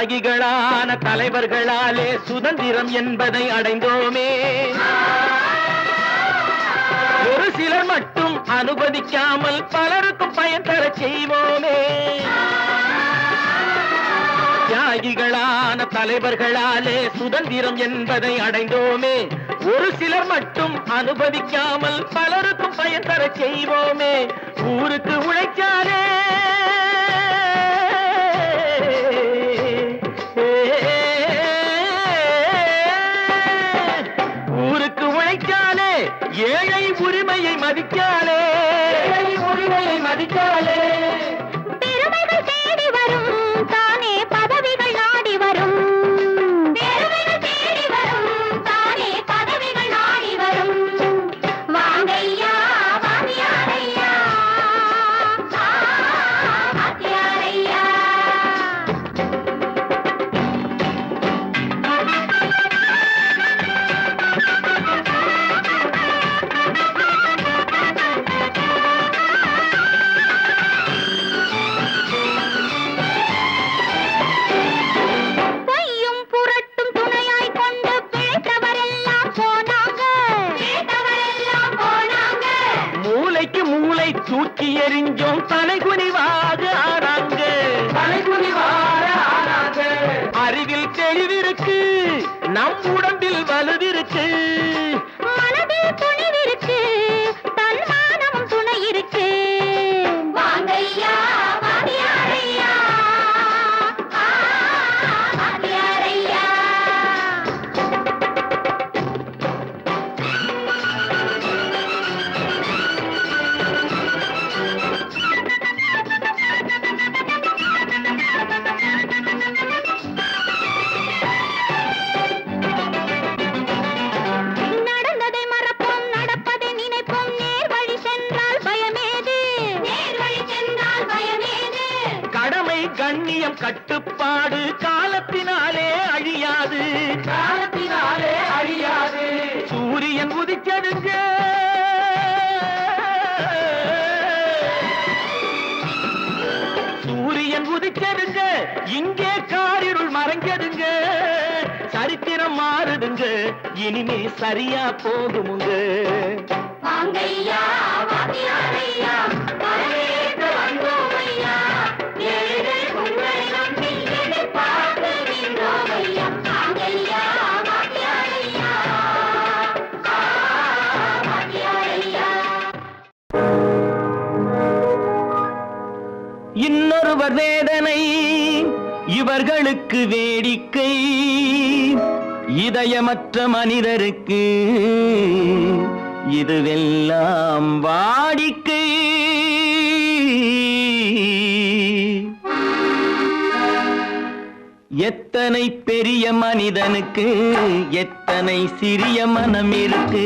தியாகிகளான தலைவர்களாலே சுதந்திரம் என்பதை அடைந்தோமே. ஒரு சிலர் மட்டும் அனுமதிக்காமல் பலருக்கும் பயன் தர செய்வோமே. தியாகிகளான தலைவர்களாலே சுதந்திரம் என்பதை அடைந்தோமே. ஒரு சிலர் மட்டும் அனுமதிக்காமல் பலருக்கும் பயன் தர செய்வோமே. ஊருக்கு உழைச்சாலே ஊருக்கு உழைச்சாலே ஏழை உரிமையை மதிக்காலே பெருமைகள் தேடி வரும் தானே பதவிகள் நாடி வரும். பெருமைகள் தேடி வரும் தானே பதவிகள் நாடி வரும். வாங்கையா வாத்தியாரையா வாத்தியாரையா. தூக்கி எறிஞ்சோம் தலைகுனிவாக ஆறாங்க. அறிவில் தெளிவிருக்கு, நம் உடம்பில் வலுவிருக்கு, மனதில் துணிவிருக்கு, தன்மானமும் துணை இருக்கு. வாங்கையா வாத்தியாரையா வாத்தியாரையா. நடந்ததை மறப்போம், நடப்பதை நினைப்போம். நேர் வழி சென்றால் பயமேது, நேர் வழி சென்றால் பயமேது. கடமை கண்ணியம் கட்டுப்பாடு காலத்தினாலே அழியாது, காலத்தினாலே அழியாது. சூரியன் உதிச்சதுங்க, சூரியன் உதிச்சதுங்க, இங்கே காரிருள் மறைஞ்சதுங்க. சரித்திரம் மாறுதுங்க, இனிமே சரியா போகுமுங்க. வாங்கையா வாத்தியாரையா வரவேற்க வந்தோமையா. ஏழை உங்களை நம்பி எதிர்பார்க்கின்றோமையா. வாங்கையா வாத்தியாரையா வாத்தியாரையா. இன்னொருவர் வேதனை இவர்களுக்கு வேடிக்கை, இதயமற்ற மனிதருக்கு இதுவெல்லாம் வாடிக்கை. எத்தனை பெரிய மனிதனுக்கு எத்தனை சிறிய மனம் இருக்கு.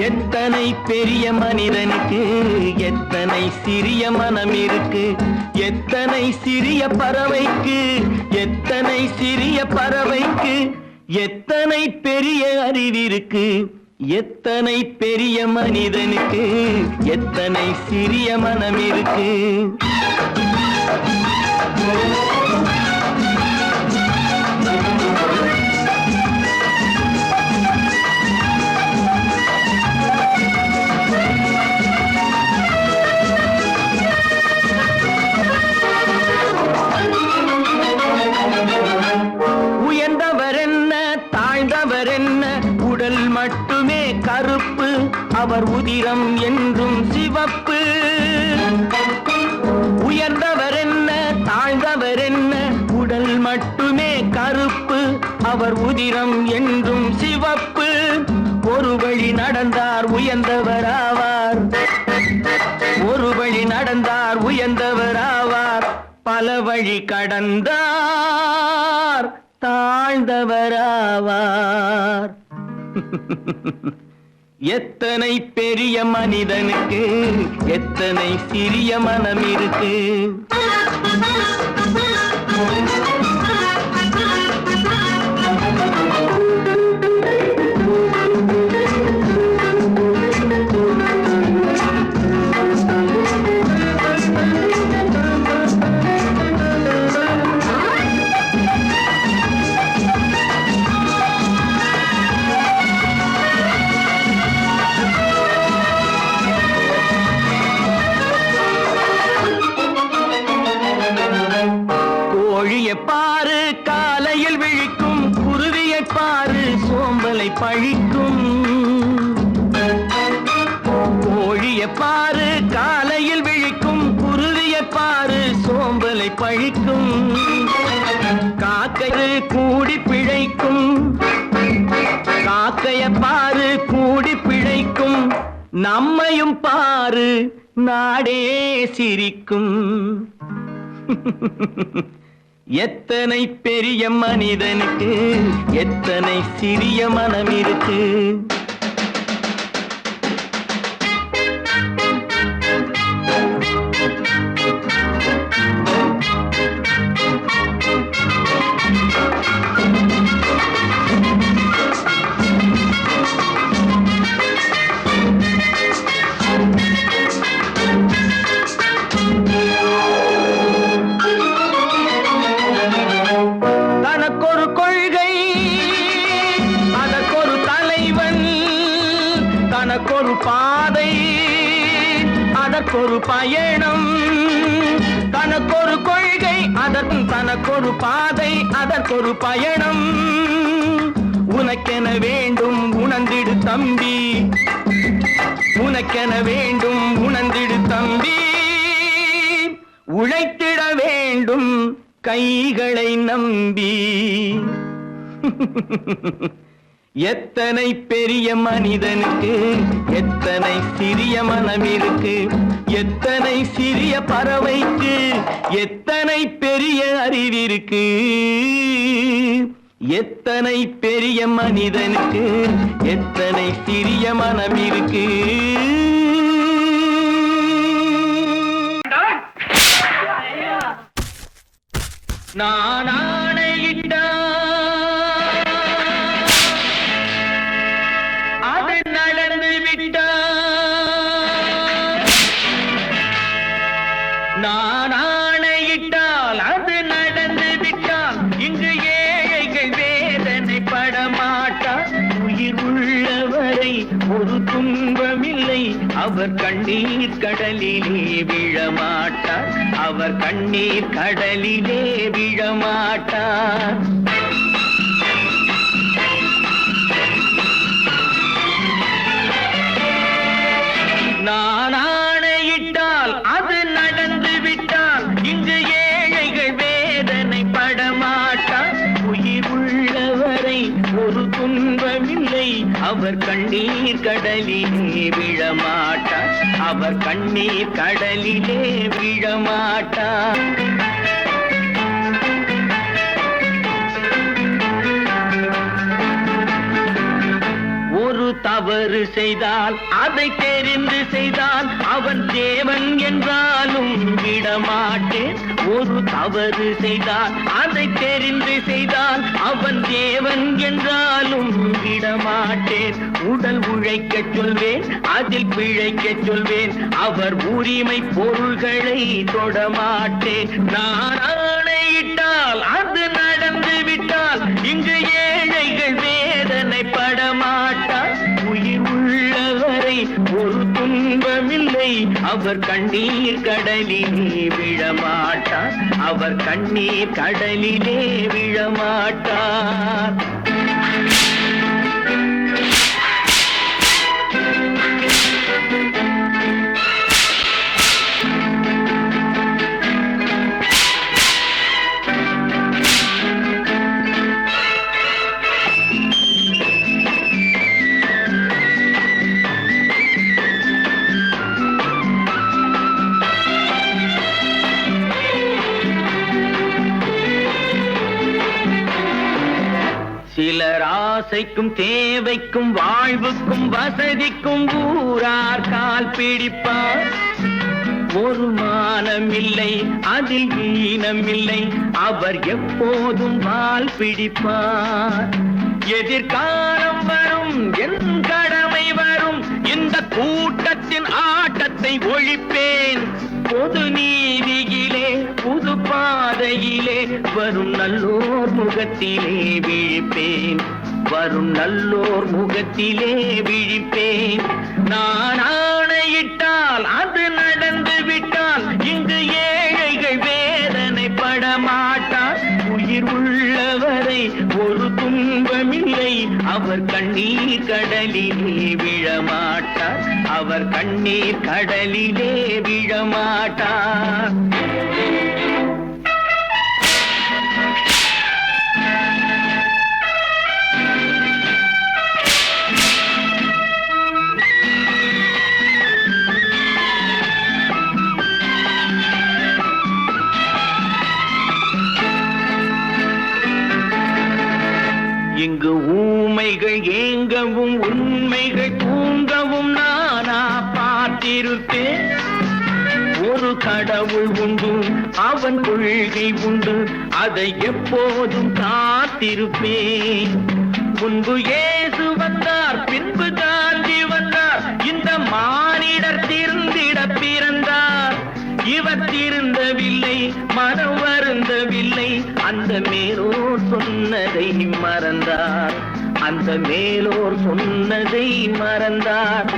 எத்தனை பெரிய மனிதனுக்கு எத்தனை சிறிய மனம் இருக்கு. எத்தனை சிறிய பறவைக்கு எத்தனை சிறிய பறவைக்கு எத்தனை பெரிய அறிவிருக்கு. எத்தனை பெரிய மனிதனுக்கு எத்தனை சிறிய மனம் இருக்கு. உயர்ந்தவர் என்ன தாழ்ந்தவர் என்ன, உடல் மட்டுமே கருப்பு, அவர் உதிரம் என்றும் சிவப்பு. உயர்ந்தவர் என்ன தாழ்ந்தவர் என்ன, உடல் மட்டுமே கருப்பு, அவர் உதிரம் என்றும் சிவப்பு. ஒரு வழி நடந்தார் உயர்ந்தவராவார், ஒரு வழி நடந்தார் உயர்ந்தவராவார். பல வழி கடந்தார் தாழ்ந்தவராவார். எத்தனை பெரிய மனிதனுக்கு எத்தனை சிறிய மனம் இருக்கு. காலையில் விழிக்கும் குருவியை பாரு சோம்பலை பழிக்கும். கோழியை பாரு காலையில் விழிக்கும் குருவியை பாரு சோம்பலை பழிக்கும். காக்கை கூடி பிழைக்கும், காக்கைய பாரு கூடி பிழைக்கும். நம்மையும் பாரு நாடே சிரிக்கும். எத்தனை பெரிய மனிதனுக்கு எத்தனை சிறிய மனம் இருக்கு. தனக்கொரு கொள்கை அதற்கொரு தலைவன், தனக்கொரு பாதை அதற்கொரு பயணம். தனக்கொரு கொள்கை தனக்கொரு பாதை அதற்கொரு பயணம். உனக்கென வேண்டும் உணர்ந்திடு தம்பி, உனக்கென வேண்டும் உணர்ந்திடு தம்பி. உழைத்திட வேண்டும் கைகளை நம்பி. எத்தனை பெரிய மனிதனுக்கு எத்தனை சிறிய மனம் இருக்கு. எத்தனை சிறிய பறவைக்கு எத்தனை பெரிய அறிவிருக்கு. எத்தனை பெரிய மனிதனுக்கு எத்தனை சிறிய மனம் இருக்கு. நான் ஆணையிட்டால் அது நடந்து விட்டால். நான் ஆணையிட்டால் அது நடந்து விட்டால். இங்கு ஏழைகள் வேதனை படமாட்டார். உயிர் உள்ளவரை ஒரு துன்பமில்லை. அவர் கண்ணீர் கடலிலே விழமாட்டார். அவர் கண்ணீர் கடலிலே விழமாட்டார். நான் ஆணையிட்டால் அது நடந்து விட்டால். இங்கு ஏழைகள் வேதனை படமாட்டார். உயிர் உள்ளவரை ஒரு துன்பமில்லை. அவர் கண்ணீர் கடலிலே விழமாட்டார். அவர் கண்ணீர் கடலிலே விழமாட்டார். ஒரு தவறு செய்தால் அதை தெரிந்து செய்தால் அவன் தேவன் என்றாலும் விடமாட்டேன். ஒரு தவறு செய்தால் அதை தெரிந்து செய்தால் அவன் தேவன் என்றாலும் விடமாட்டேன். உடல் உழைக்கச் சொல்வேன் அதில் பிழைக்கச் சொல்வேன். அவர் உரிமை பொருள்களை தொடமாட்டேன். நான் ஆணையிட்டால் அது நடந்து விட்டால். இங்கு ஏழைகள் வேதனை படமாட்டார். உயிர் உள்ளவரை ஒரு துன்பமில்லை. அவர் கண்ணீர் கடலிலே விழமாட்டார். அவர் கண்ணீர் கடலிலே விழமாட்டார். சிலர் ஆசைக்கும் தேவைக்கும் வாழ்வுக்கும் வசதிக்கும் ஊரார் கால் பிடிப்பார். ஒரு மானம் இல்லை அதில் ஈனம் இல்லை. அவர் எப்போதும் வால் பிடிப்பார். எதிர்காலம் வரும் என் கடமை வரும். இந்த கூட்டத்தின் ஆட்டத்தை ஒழிப்பேன். பொது நீதியிலே புது பாதையிலே வரும் நல்லோர் முகத்திலே விழிப்பேன். வரும் நல்லோர் முகத்திலே விழிப்பேன். நான் ஆணையிட்டால் அது நடந்து விட்டால். இங்கு ஏழைகள் வேதனை படமாட்டார். உயிர் உள்ளவரை வரை ஒரு துன்பமில்லை. அவர் கண்ணீர் கடலிலே விழமாட்டார். அவர் கண்ணீர் கடலிலே விழமாட்டார். இங்கு ஊமைகள் ஏங்கவும் உண்மைகள் தூங்கவும் நானா பார்த்திருப்பேன். ஒரு கடவுள் உண்டு, அவன் கொள்கை உண்டு, அதை எப்போதும் காத்திருப்பேன். முன்பு இயேசு வந்தார், பின்பு காந்தி வந்தார், இந்த மானிடர் திருந்திட பிறந்தார். இவர் திருந்தவில்லை, மனம் வருந்தவில்லை, அந்த மேலோர் சொன்னதை மறந்தார். அந்த மேலோர் சொன்னதை மறந்தார்.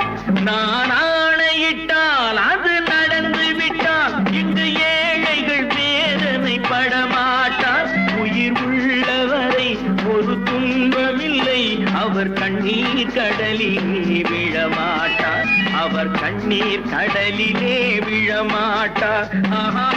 நான் ஆணையிட்டால் அது நடந்து விட்டால் இங்கு ஏழைகள் வேதனை படமாட்டார். உயிர் உள்ளவரை ஒரு துன்பமில்லை. அவர் கண்ணீர் கடலிலே விழமாட்டார். அவர் கண்ணீர் கடலிலே விழமாட்டார். ஆஹா.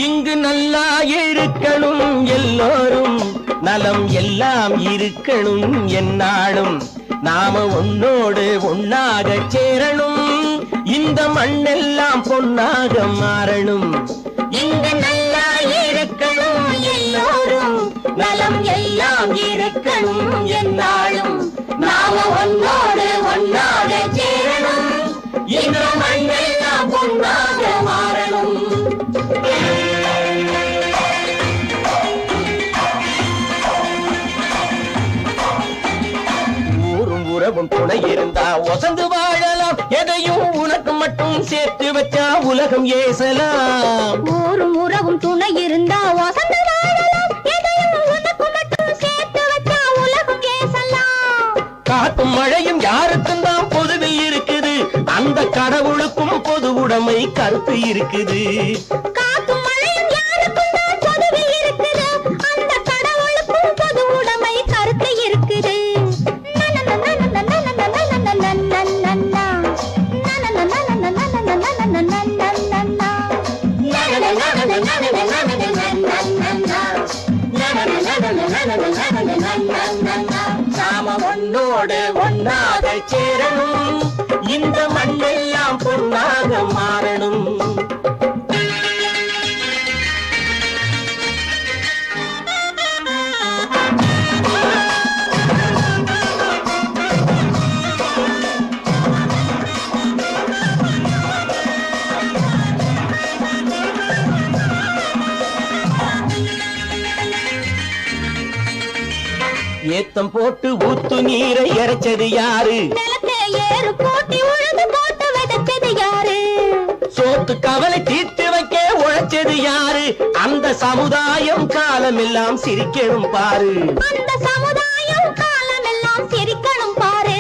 இங்கு நல்லா இருக்கணும் எல்லோரும், நலம் எல்லாம் இருக்கணும் என்னாலும். நாம ஒன்னோடு ஒன்னாக சேரணும், இந்த மண்ணெல்லாம் பொன்னாக மாறணும். இங்கு நல்லா இருக்கணும் எல்லோரும், நலம் எல்லாம் இருக்கணும் என்னாலும். நாம ஒன்னோடு ஒன்னாக சேரணும், இந்த மண்ணெல்லாம் பொன்னாக மாறணும். ஊரும் உறவும் துணை இருந்தா ஒசந்து வாழலாம். எதையும் உனக்கு மட்டும் சேர்த்து வச்சா உலகம் ஏசலாம். ஊரும் உறவும் துணை இருந்தா வசந்து வாழலாம். எதையும் உனக்கு மட்டும் சேர்த்து வச்சா உலகம் ஏசலாம். காத்தும் மழையும் யாருக்கும் தான் பொதுவில் இருக்குது. அந்த கடவுளுக்கும் பொது உடைமை கருத்து இருக்குது. காத்தும் மழையும் யாருக்கும் தான் பொதுவில் இருக்குது. அந்த கடவுளுக்கும் பொது உடைமை கருத்து இருக்குது. நாம ஒன்னோடு ஒன்னாக சேரணும், இந்த மண்ணெல்லாம் பொன்னாக மாறணும். ஏத்தம் போட்டு ஊத்து நீரை இறைச்சது யாரு? நிலத்தை ஏறு போட்டி உழுது போட்டு விதைச்சது யாரு? சோத்து கவலை தீர்த்து வைக்க உழைச்சது யாரு? அந்த சமுதாயம் காலமெல்லாம் சிரிக்கணும் பாரு. அந்த சமுதாயம் காலமெல்லாம் சிரிக்கணும் பாரு.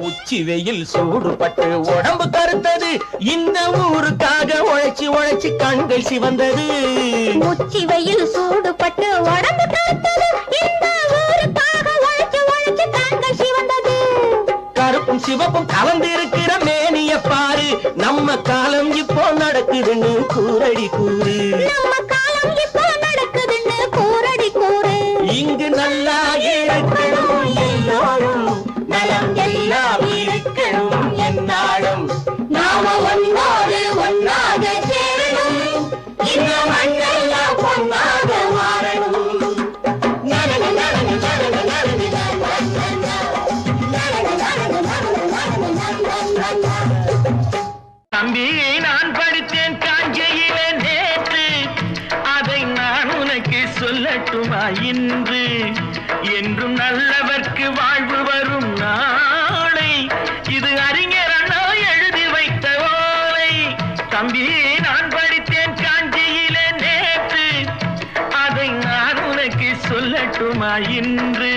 உச்சி வெயில் சூடுபட்டு உடம்பு கருத்தது. இந்த ஊருக்காக உழைச்சி உழைச்சி கண்கள் சிவந்தது. உச்சி வெயில் சூடுபட்டு உடம்பு கருத்தது இந்த ஊருக்காக உழைச்சு உழைச்சு தாங்கள் சிவந்தது கருப்பும் சிவப்பும் கலந்திருக்கிற மேனிய பாரு நம்ம காலம் இப்போ நடக்குதுன்னு கூரடி கூறு நம்ம காலம் இப்போ நடக்குதுன்னு கூரடி கூறு இங்கு நல்லா இருக்கணும் எல்லாரும் நலம் எல்லாம் இருக்கணும் என்னாலும் நாம ஒன்னோடு ஒன்னாக சேரணும் இந்த மண்ணெல்லாம் பொன்னாக மாறணும் தம்பி நான் படித்தேன் காஞ்சியிலே நேற்று அதை நான் உனக்கு சொல்லட்டுமா இன்று என்றும் நல்லவர்க்கு வாழ்வு வரும் நாளை இது அறிஞர் அண்ணா எழுதி வைத்த ஓலை தம்பி நான் படித்தேன் காஞ்சியிலே நேற்று அதை நான் உனக்கு சொல்லட்டுமா இன்று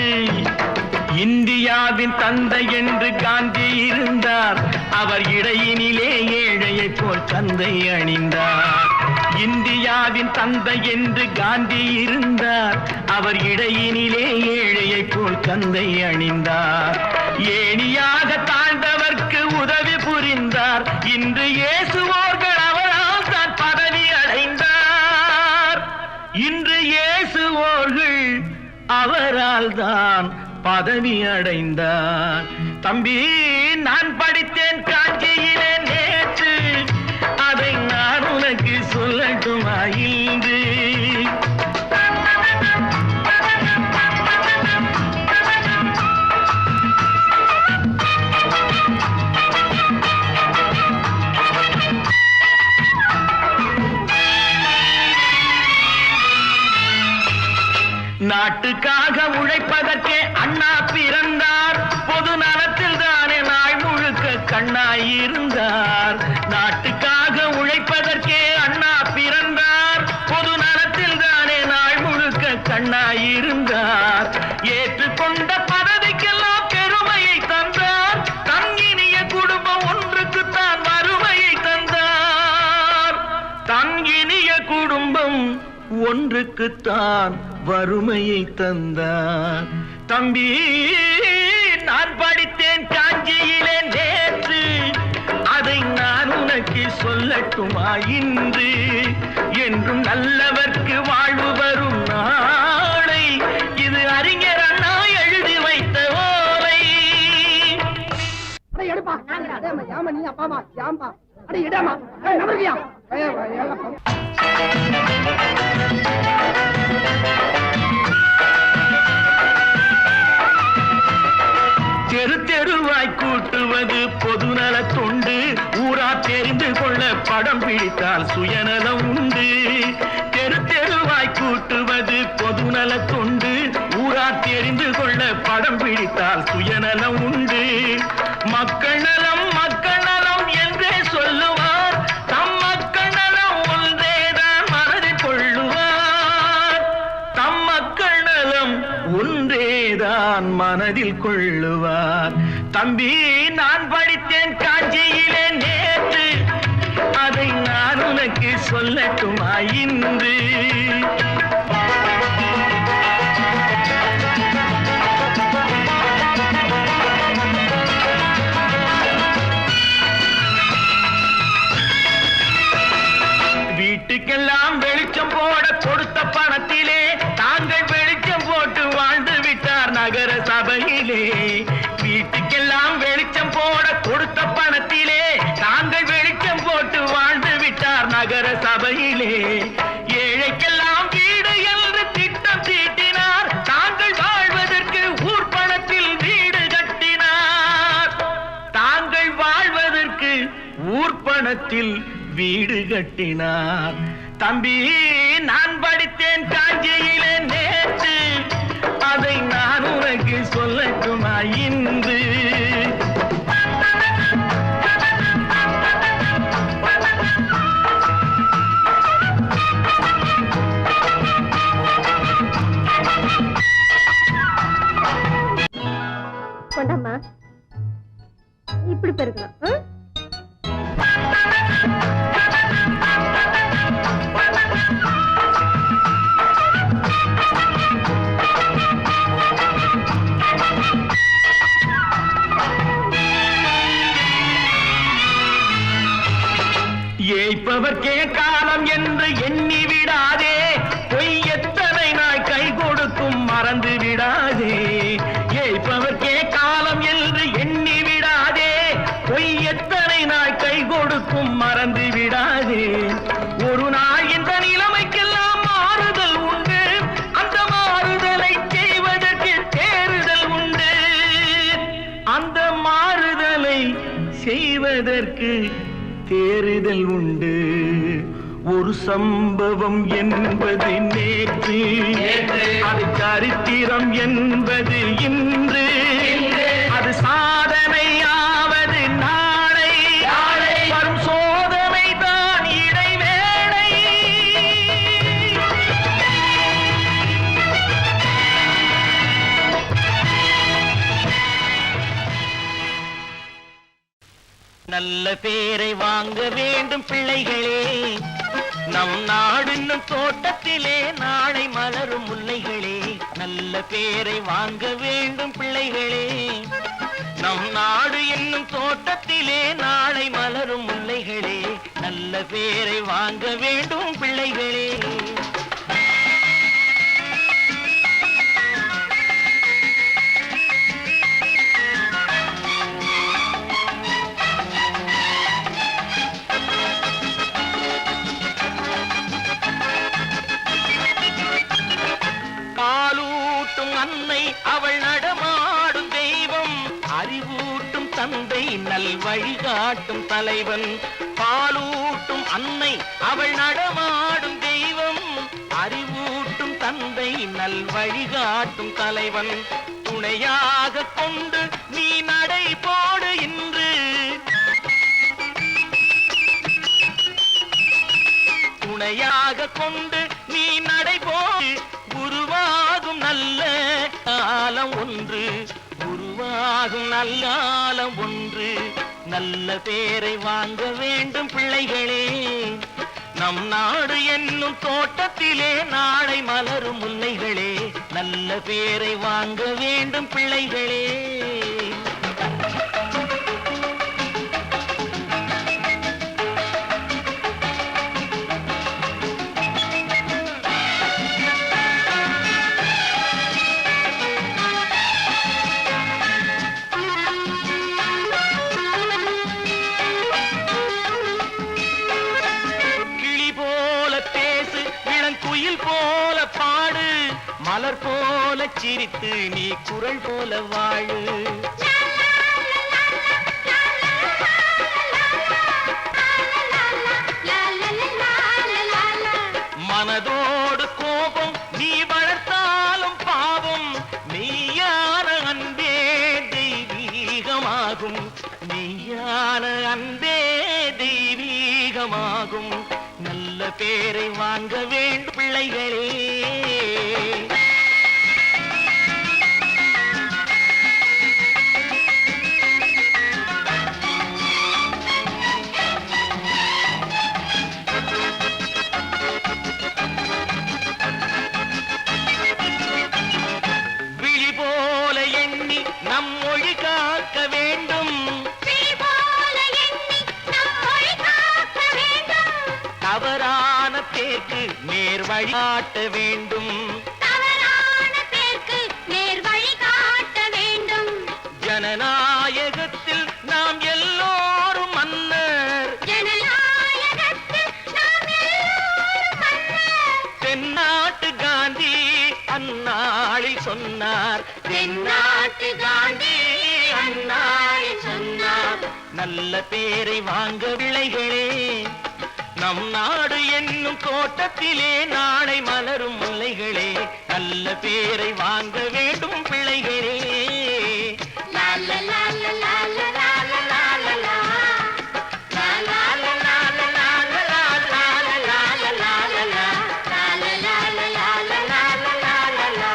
இந்தியாவின் தந்தை என்று காந்தி இருந்தார் அவர் இடையினிலே ஏழையை போல் தந்தை அணிந்தார் இந்தியாவின் தந்தை என்று காந்தி இருந்தார் அவர் இடையினிலே ஏழையை போல் தந்தை அணிந்தார் ஏணியாக தாழ்ந்தவர்க்கு உதவி புரிந்தார் இன்று இயேசுவோர்கள் அவரால் தான் பதவி அடைந்தார் இன்று இயேசுவோர்கள் அவரால் தான் பதவி அடைந்தார் தம்பி நான் படித்தேன் காஞ்சியிலே நேற்று அதை நான் உனக்கு சொல்லட்டுமா இன்று நாட்டுக்காக உழைப்பதற்கே அண்ணா பிறந்தார் பொது நலத்தில் தானே நாள் முழுக்க கண்ணாயிருந்தார் நாட்டுக்காக உழைப்பதற்கே அண்ணா பிறந்தார் பொது நலத்தில் தானே நாள் முழுக்க கண்ணாயிருந்தார் ஏற்றுக்கொண்ட பதவிக்கெல்லாம் பெருமையை தந்தார் தங்கினிய குடும்பம் ஒன்றுக்குத்தான் வறுமையை தந்தார் தங்கினிய குடும்பம் ஒன்றுக்குத்தான் வறுமையை தந்தார் தம்பி நான் படித்தேன் காஞ்சியிலே நேற்று அதை நான் உனக்கு சொல்லட்டுமா இன்று என்றும் நல்லவர்க்கு வாழ்வு வரும் நாளை இது அறிஞர் அண்ணா எழுதி வைத்த ஓலை தெரு தெருவாய் கூட்டுவது பொதுநல தொண்டு ஊரா தெரிந்து கொள்ள படம் பிடித்தால் சுயநலம் உண்டு தெரு தெருவாய் கூட்டுவது பொதுநல தொண்டு ஊரா தெரிந்து கொள்ள படம் பிடித்தால் சுயநலம் உண்டு மக்கள் நலம் என்றே சொல்லுவார் தம் மக்கள் நலம் ஒன்றேதான் மனதில் கொள்ளுவார் தம் மக்கள் நலம் ஒன்றேதான் மனதில் கொள்ளுவார் தம்பி நான் படித்தேன் காஞ்சியிலே நேற்று அதை நான் உனக்கு சொல்லட்டுமா இன்று வீட்டுக்கெல்லாம் வெளிச்சம் போட கொடுத்த பணத்திலே தாங்கள் வெளிச்சம் போட்டு வாழ்ந்து விட்டார் நகர சபையிலே வீட்டுக்கெல்லாம் வெளிச்சம் போட கொடுத்த பணத்திலே தாங்கள் வெளிச்சம் போட்டு வாழ்ந்து விட்டார் நகர சபையிலே ஏழைக்கெல்லாம் வீடு என்று திட்டம் தீட்டினார் தாங்கள் வாழ்வதற்கு ஊர் பணத்தில் வீடு கட்டினார் தாங்கள் வாழ்வதற்கு ஊர் பணத்தில் வீடு கட்டினார் தம்பி நான் படித்தேன் காஞ்சியிலே நேற்று அதை நான் உனக்கு சொல்லட்டுமா இன்று கொண்டாம்மா இப்படி பெருக்கணும் தேடல் உண்டு. ஒரு சம்பவம் என்பது நேற்று, அது சரித்திரம் என்பது இன்று, அது சாதனையாவது நாளை, வரும் சோதனை தான் இடைவேளை. நல்ல பேரை வாங்க வேண்டும் பிள்ளைகளே, நம் நாடு என்னும் தோட்டத்திலே நாளை மலரும் முல்லைகளே. நல்ல பேரை வாங்க வேண்டும் பிள்ளைகளே, நம் நாடு என்னும் தோட்டத்திலே நாளை மலரும் முல்லைகளே. நல்ல பேரை வாங்க வேண்டும் பிள்ளைகளே. அன்னை அவள் நடமாடும் தெய்வம், அறிவூட்டும் தந்தை நல் வழிகாட்டும் தலைவன். பாலூட்டும் அன்னை அவள் நடமாடும் தெய்வம், அறிவூட்டும் தந்தை நல் வழிகாட்டும் தலைவன். துணையாக கொண்டு நீ நடை போடு இன்று, துணையாக கொண்டு நீ நடை போடு. உருவாகும் நல்ல காலம் ஒன்று, உருவாகும் நல்ல காலம் ஒன்று. நல்ல பேரை வாங்க வேண்டும் பிள்ளைகளே, நம் நாடு என்னும் தோட்டத்திலே நாளை மலரும் முல்லைகளே. நல்ல பேரை வாங்க வேண்டும் பிள்ளைகளே. போல பாடு, மலர் போல சிரித்து நீ குரல் போல வாழு. மனதோடு கோபம் நீ வளர்த்தாலும் பாவம், மெய்யான அன்பே தெய்வீகமாகும், மெய்யான அன்பே தெய்வீகமாகும். நல்ல பேரை வாங்க வேண்டும் பிள்ளைகளே. விழி போல எண்ணி நம் மொழி காக்க வேண்டும், தவறான பேருக்கு நேர் வழி காட்ட வேண்டும், தவறான பேருக்கு நேர் வழி காட்ட வேண்டும். ஜனநாயகத்தில் நாம் எல்லோரும் மன்னர், ஜனநாயகத்தில் நாம் எல்லோரும் மன்னர். தென்னாட்டு காந்தி அந்நாளில் சொன்னார், தென்னாட்டு காந்தி அந்நாளில் சொன்னார். நல்ல பேரை வாங்க பிள்ளைகளே, நம் நாடு என்னும் தோட்டத்திலே நாளை மலரும் முல்லைகளே. நல்ல பேரை வாங்க வேண்டும் பிள்ளைகளே. லால லால லால லால லால லா. லால லால லால லால லால லால லால லா. லால லால லால லால லால லா.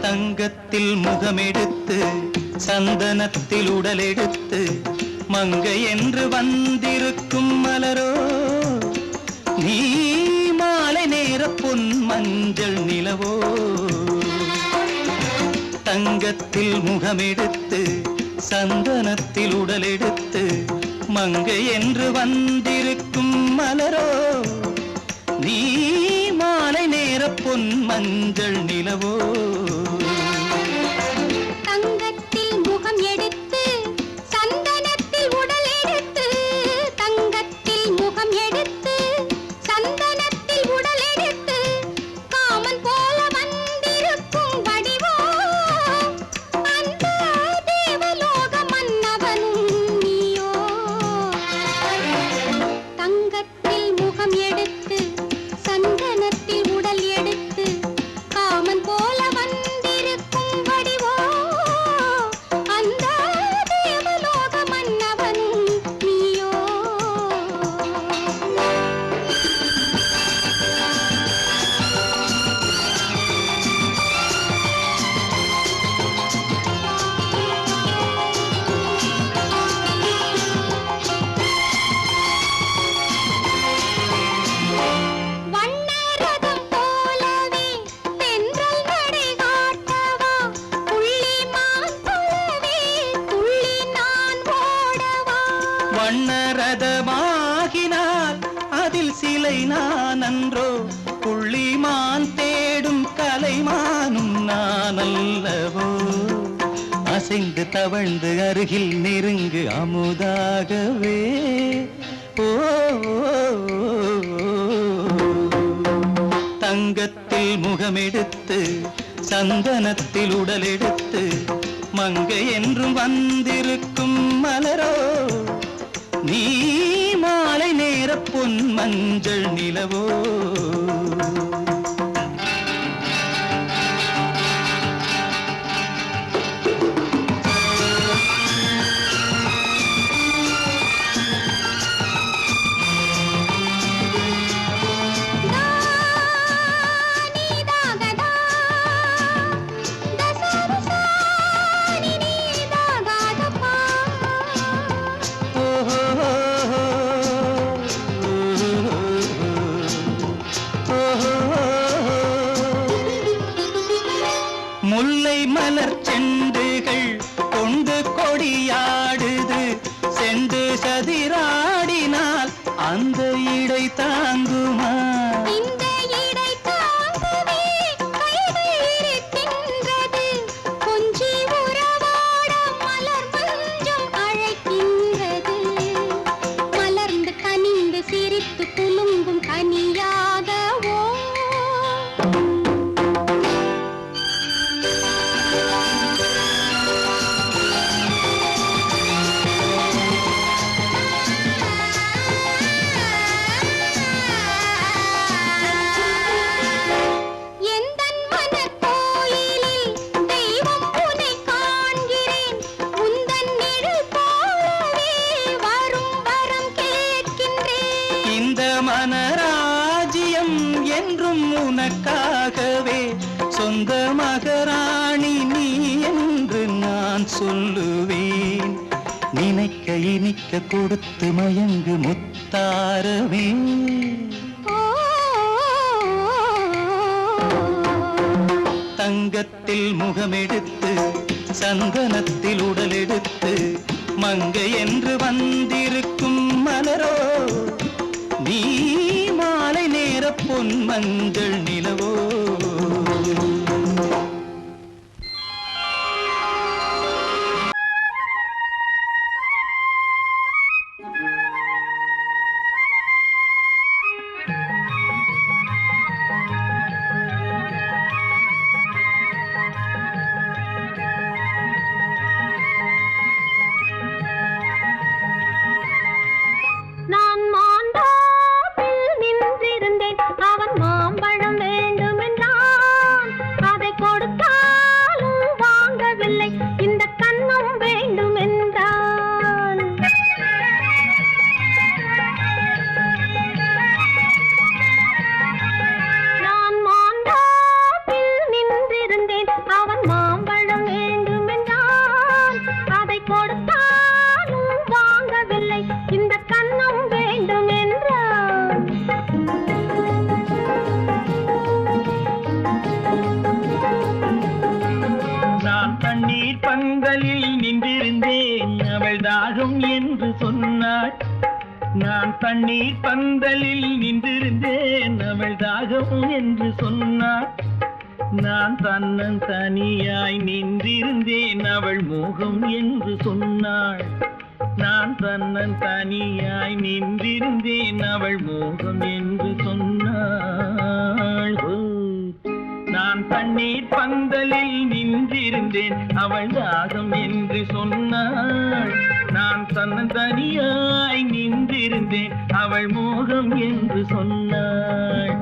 தங்கத்தில் முகமெடுத்து சந்தனத்தில் உடலெடுத்து மங்கை என்று வந்திருக்கும் மலரோ, நீ மாலை நேர பொன் மஞ்சள் நிலவோ. தங்கத்தில் முகமெடுத்து சந்தனத்தில் உடலெடுத்து மங்கை என்று வந்திருக்கும் மலரோ நீ மாலை நேர பொன் மஞ்சள் நிலவோ தங்கத்தில் முகம் எடுத்து சந்தனத்தில் உடல் எடுத்து தங்கத்தில் முகம் எடுத்து சந்தனத்தில் உடல் எடுத்து காமன் போல வந்திருக்கும் வடிவோ அந்த தேவலோக மன்னவனும் நீயோ தங்கத்தில் முகம் எடுத்து சந்தனத்தில் உடல் எடுத்து காமன் போல வந்திருக்கும் வடிவோ அந்த தேவலோக மன்னவனும் நீயோ வண்ணரதம் போலவே தென்றல் நடை காட்டவா புள்ளிமான் போலவே துள்ளி நான் ஓடவா வண்ணரதமாகினால் அதில் சிலை நான் அன்றோ புள்ளிமான் தேடும் கலைமானும் நான் அல்லவோ அசைந்து தவழ்ந்து அருகில் நெருங்கு அமுதாகவே ஓ தங்கத்தில் முகமெடுத்து சந்தனத்தில் உடல் எடுத்து மங்கை என்றும் வந்திருக்கும் மலரோ நீ மாலை நேர பொன் மஞ்சள் நிலவோ நீதாகதா தசரசா நீதாகதப்பா முல்லை மலர் செண்டுகள் கொண்டு கொடியாடுது செண்டு சதிராடினால் அந்த இடை தாங்குமா இந்த இடை தாங்கவே கைகள் இருக்கின்றது கொஞ்சி உறவாட மலர் மஞ்சம் அழைக்கின்றது மலர்ந்து கனிந்து சிரித்து குலுங்கும் கனியாகவோ எந்தன் மனக்கோயிலில் தெய்வம் உன்னை காண்கிறேன் உந்தன் நிழல் போலவே வரும் வரம் கேட்கின்றேன் இந்த மனராஜ்யம் என்றும் உனக்காகவே சொந்த மகராணி நீ என்று நான் சொல்லுவேன் நினைக்க இனிக்க கொடுத்து மயங்கு முத்தாரவே தங்கத்தில் முகமெடுத்து சந்தனத்தில் உடல் எடுத்து மங்கை என்று வந்திருக்கும் மலரோ நீ மாலை நேர பொன் மஞ்சள் நிலவோ நான் மாண்டாப்பில் நின்றிருந்தேன் அவன் மாம்பழம் வேண்டுமென்றான் தண்ணீர் பந்தலில் நின்றிருந்தேன் அவள் தாகம் என்று சொன்னாள். நான் தன்னன் தனியாய் நின்றிருந்தேன் அவள் மோகம் என்று சொன்னாள். நான் தன்னன் தனியாய் நின்றிருந்தேன் அவள் மோகம் என்று சொன்னாள். நான் தண்ணீர் பந்தலில் நின்றிருந்தேன் அவள் தாகம் என்று சொன்னாள். நான் தன்னன் தனியாய் நின்றிருந்தேன் அவள் மோகம் என்று சொன்னாள்.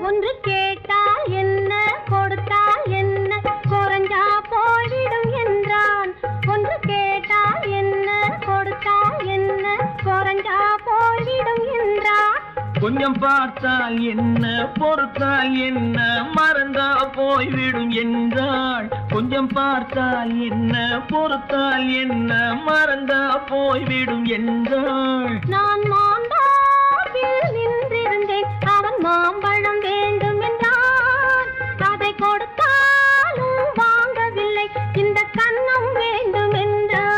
ஒன்று கேட்டால் என்ன கொடுத்தால் என்ன குறைஞ்சா போய்விடும் என்றான். ஒன்று கேட்டால் என்ன கொடுத்தால் என்ன குறைஞ்சா போய்விடும் என்றான். கொஞ்சம் பார்த்தால் என்ன பொறுத்தால் என்ன மறந்தா போய்விடும் என்றாள். கொஞ்சம் பார்த்தால் என்ன பொறுத்தால் என்ன மறந்தா போய்விடும் என்றாள். நான் மாந்தாவில் நின்றிருந்தேன் அவன் மாம்பழம் வேண்டும் என்றான். அதை கொடுத்தாலும் வாங்கவில்லை இந்த கன்னம் வேண்டும் என்றான்.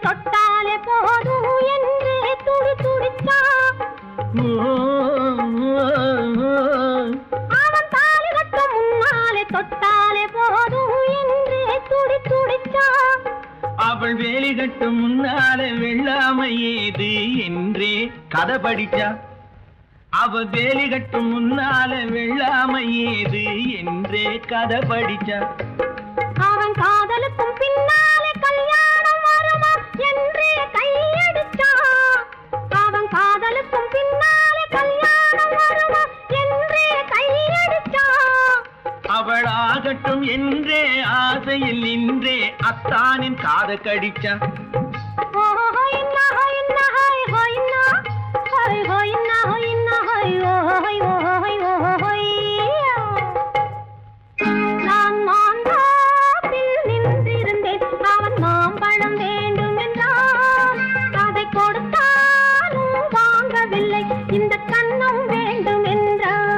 தொட்டாலே போதும் என்றே துடி துடித்தான். அவன் தாலி கட்டும் முன்னாலே தொட்டாலே போதும் என்றே துடி துடித்தான். அவள் வேலி கட்டும் முன்னாலே வெள்ளாமை ஏது என்றே கதை படிச்சா. அவள் வேலி கட்டும் முன்னாலே வெள்ளாமை ஏது என்றே கதை படிச்சா. அவன் காதலுக்கும் பின்னாலே கல்யாணம் வருமா என்றே கையடிச்சான். அவன் காதலுக்கும் பின்னாலே கல்யாணம் வருமா என்றே கையடிச்சான். அவள் ஆகட்டும் என்றே ஆசையில் நின்றே அத்தானின் காத கடிச்சா. நான் மாந்தாப்பில் நின்றிருந்தேன் அவன் மாம்பழம் வேண்டும் என்றான். அதை கொடுத்தாலும் வாங்கவில்லை இந்த கன்னம் வேண்டும் என்றான்.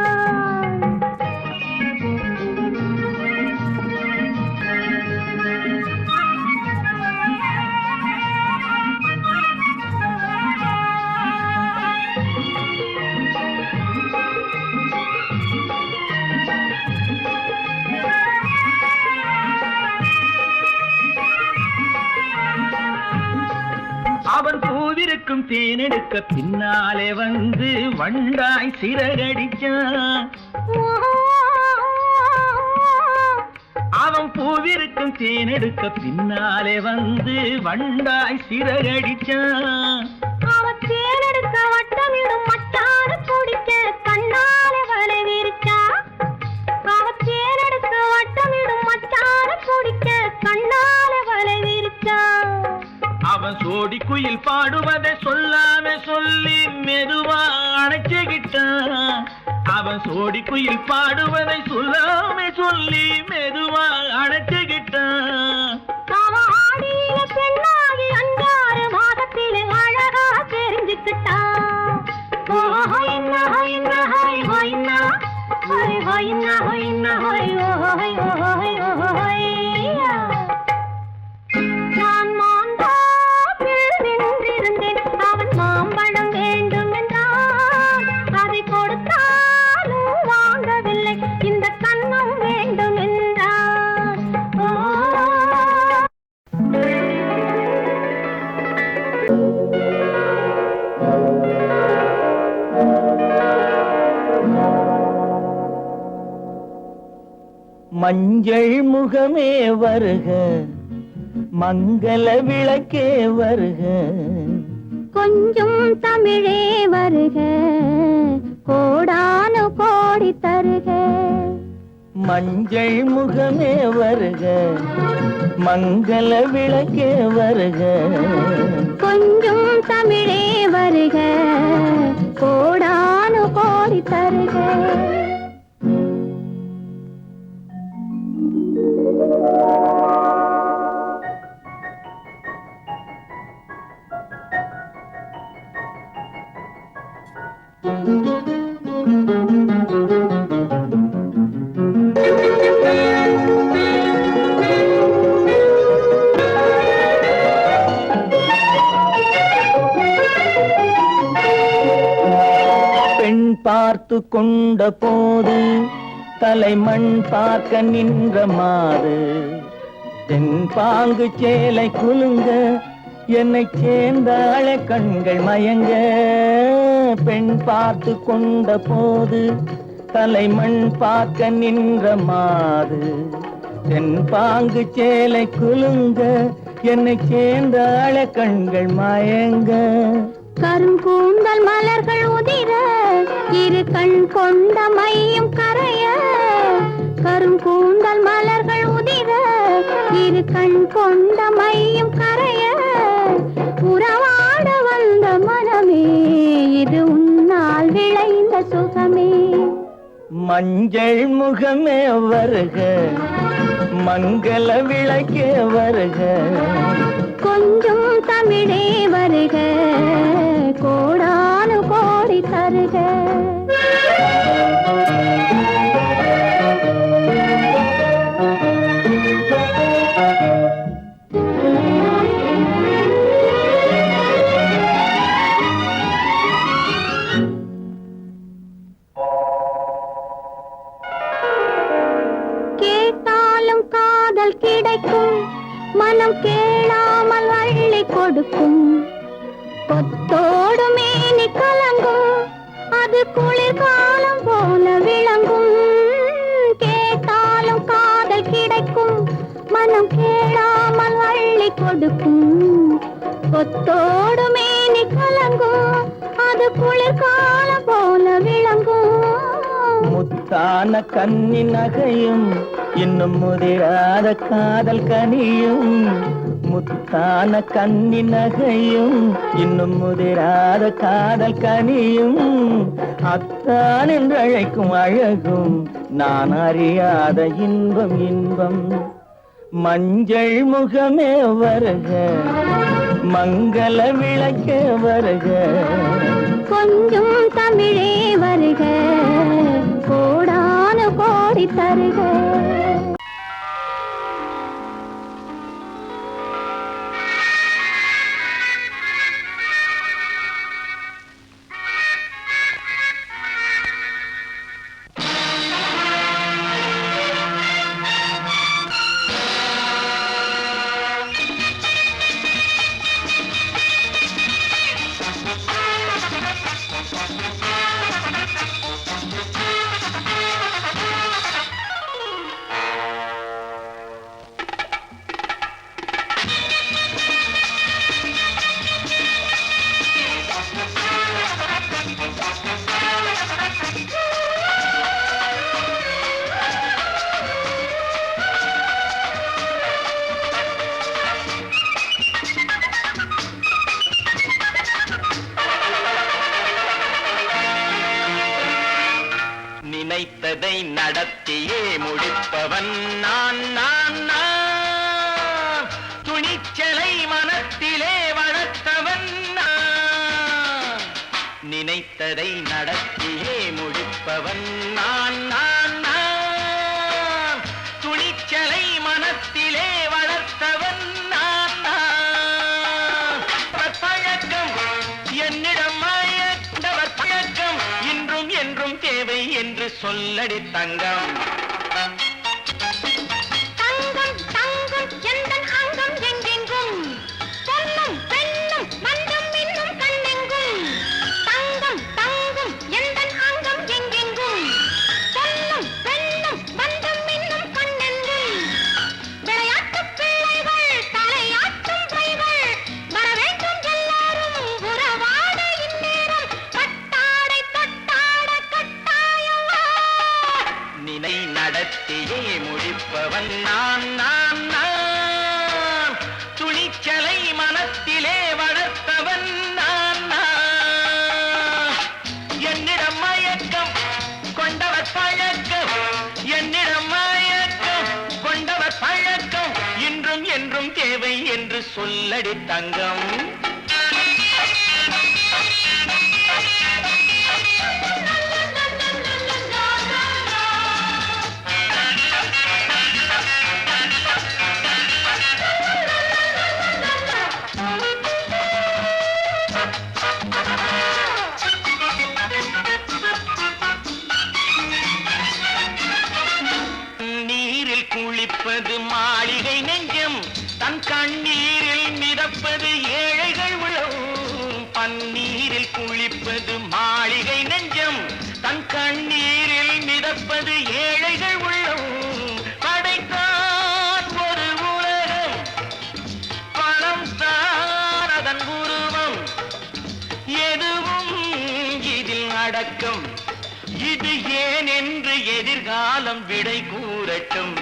அவன் பூவிருக்கும் தேனெடுக்க பின்னாலே வந்து வண்டாய் சிறகடிச்சான். அவன் பூவிருக்கும் தேனெடுக்க பின்னாலே வந்து வண்டாய் சிறகடிச்சான். அவன் தேனெடுக்க வட்டமிடும் மட்டாறு குடிக்க கண்ணாலே வலை விரிச்சா. அவன் தேனெடுக்க வட்டமிடும் மட்டாறு குடிக்க கண்ணாலே வலை விரிச்சா. அவன் சோடி குயில் பாடுவதை சொல்லாம சொல்லி மெதுவா அணைச்சுக்கிட்டான். அவன் சோடி குயில் பாடுவதை சொல்லாம சொல்லி மெதுவா அணைச்சுக்கிட்டான். அவன் ஆடியில பெண்ணாகி 5-6 மாதத்திலே அழகா தெரிஞ்சுக்கிட்டான். நான் மாந்தாப்பில் நின்றிருந்தேன் அவன் மாம்பழம் வேண்டும் என்றான். அதை கொடுத்தாலும் வாங்கவில்லை இந்த கன்னம் வேண்டும் என்றான். மஞ்சள் முகமே வருக மங்கள விளக்கே வருக. கொஞ்சம் தமிழே வருக கோடானு கோடி தருக. மஞ்சள் முகமே வருக, மங்கள விளக்கே வருக, கொஞ்சம் தமிழே வருக, கோடானு கோடி தருக. பெண் பார்த்து கொண்ட போது தலைமண் பார்க்க நின்ற மாது, தென்பாங்கு சேலை குலுங்க என்னை சேர்ந்தாள கண்கள் மயங்க. பெண் பார்த்து கொண்ட போது தலைமண் பார்க்க நின்ற மாது, தென்பாங்கு சேலை குலுங்க என்னை சேர்ந்தாள கண்கள் மயங்க. கருங்கூந்தல் மலர்கள் உதிர இரு கண் கொண்ட மையும் கரைய. கருங்கூந்தல் மலர்கள் உதிர இரு கண் கொண்ட மையும் கரைய. உறவாட வந்த மனமே இது உன்னால் விளைந்த சுகமே. மஞ்சள் முகமே வருக, மங்கள விளக்கே வருக, கொஞ்சம் தமிழே வருக, கோடானு கோடி தருக. கேட்டாலும் காதல் கிடைக்கும், மனம் கேளாமல் அள்ளி கொடுக்கும். கொத்தோடு மேனி கலங்கும், அது குளிர்காலம் போல விளங்கும். கேட்டாலும் காதல் கிடைக்கும், மனம் கேளாமல் அள்ளி கொடுக்கும். கொத்தோடு மேனி கலங்கும், அது குளிர்காலம் போல விளங்கும். முத்தான கன்னி நகையும் இன்னும் முதிராத காதல் கனியும். முத்தான கன்னி நகையும் இன்னும் முதிராத காதல் கனியும். அத்தான் என்று அழைக்கும் அழகும் நான் அறியாத இன்பம் இன்பம். மஞ்சள் முகமே வருக, மங்கள விளக்கே வருக, கொஞ்சம் தமிழே வருக, கோடானு கோடி தருக. நினைத்ததை நடத்தியே முடிப்பவன் நான் நான் நான். துணிச்சலை மனத்திலே வளர்த்தவன் நான். நினைத்ததை நடத்தியே முடிப்பவன் நான் நான் நான். துணிச்சலை மனத்திலே வளர்த்தவன் நான் நான். பழக்கம் என்னிடம் மாயவர் பழக்கம் இன்றும் என்றும் தேவை என்று சொல்லடி தங்கம். தங்கம் தங்கம் எந்தன் அங்கம் எங்கெங்கும், பொன்னும் பெண்ணும் மண்டும் இன்னும் கண்ணெங்கும். தங்கம் தங்கம் எந்தன் அங்கம் எங்கெங்கும், பொன்னும் பெண்ணும் மண்டும் இன்னும் கண்ணெங்கும். விளையாட்டு பிள்ளைகள் தலையாட்டும் பைகள் வர வேண்டும் எல்லாரும் உறவாட இந்நேரம். பட்டாடை தொட்டாட முடிப்பவன் நான் நான் நான் துணிச்சலை மனத்திலே வளர்த்தவன் நான் நான் என்னிடம் மயக்கம் கொண்டவர் பழக்கம் என்னிடம் மயக்கம் கொண்டவர் பழக்கம் இன்றும் என்றும் தேவை என்று சொல்லடி தங்கம் குளிப்பது மாளிகை நெஞ்சம் தன் கண்ணீரில் மிதப்பது ஏழைகள் உளம் பன்னீரில் குளிப்பது மாளிகை நெஞ்சம் தன் கண்ணீரில் மிதப்பது ஏழைகள் உள்ளம் படைத்தான் ஒரு உலகம் பணம் தான் அதன் உருவம் எதுவும் இதில் அடக்கம் இது ஏன் என்று எதிர்காலம் விடை கூறட்டும்